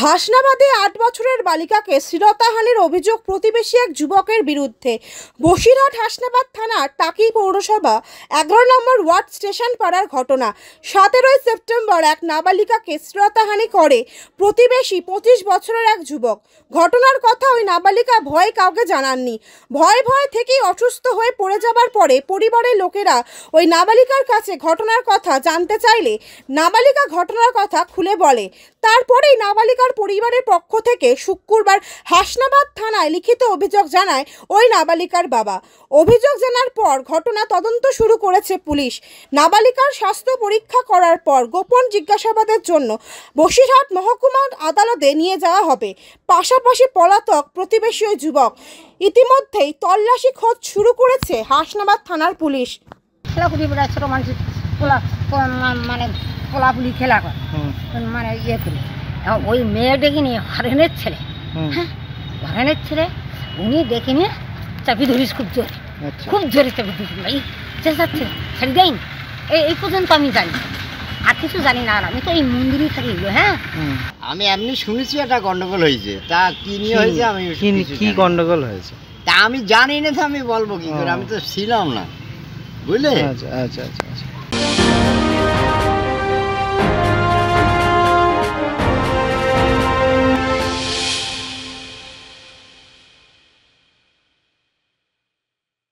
হাসনাবাদে ৮ বছরের বালিকাকে শ্লীলতাহানির অভিযোগ প্রতিবেশী এক যুবকের বিরুদ্ধে। বসিরহাট হাসনাবাদ থানার টাকি পৌরসভা ১১ নম্বর ওয়ার্ড স্টেশন পাড়ার ঘটনা। ১৭ সেপ্টেম্বর এক নাবালিকাকে শ্লীলতাহানি করে প্রতিবেশী ২৫ বছরের এক যুবক। ঘটনার কথা ওই নাবালিকা ভয়ে কাউকে জানাননি। ভয়ে থেকেই অসুস্থ হয়ে পড়ে যাবার পরে পরিবারের লোকেরা ওই নাবালিকার কাছে ঘটনার কথা জানতে চাইলে নাবালিকা ঘটনার কথা খুলে বলে। তারপরেই নাবালিকার পরিবারের পক্ষ থেকে শুক্রবার হাসনাবাদ থানায় লিখিত অভিযোগ জানায় ওই নাবালিকার বাবা। অভিযোগ জানার পর ঘটনা তদন্ত শুরু করেছে পুলিশ। নাবালিকার স্বাস্থ্য পরীক্ষা করার পর গোপন জিজ্ঞাসাবাদের জন্য বসিরহাট মহকুমা আদালতে নিয়ে যাওয়া হবে। পাশাপাশি পলাতক প্রতিবেশী ওই যুবক ইতিমধ্যেই তল্লাশি খোঁজ শুরু করেছে হাসনাবাদ থানার পুলিশ। ছোট মানুষ মানে পোলাপুলি খেলা করে, মানে ইয়ে করি। ওই মেয়ে ডেকে নিয়ে হরেনের ছেলে, হরেনের ছেলে উনি ডেকে নিয়ে চাপি ধরিস খুব জোরে চাপি ধরিস এই চেঁচাচ্ছে ছেড়ে দেন। এই পর্যন্ত আমি জানি, আর কিছু জানি না। আর আমি তো এই মন্দিরেই থাকি। হ্যাঁ, আমি এমনি শুনেছি একটা গন্ডগোল হয়েছে, তা কি নিয়ে হয়েছে আমি কি গন্ডগোল হয়েছে তা আমি জানি না, তো আমি বলবো কি করে, আমি তো ছিলাম না, বুঝলে। আচ্ছা আচ্ছা আচ্ছা।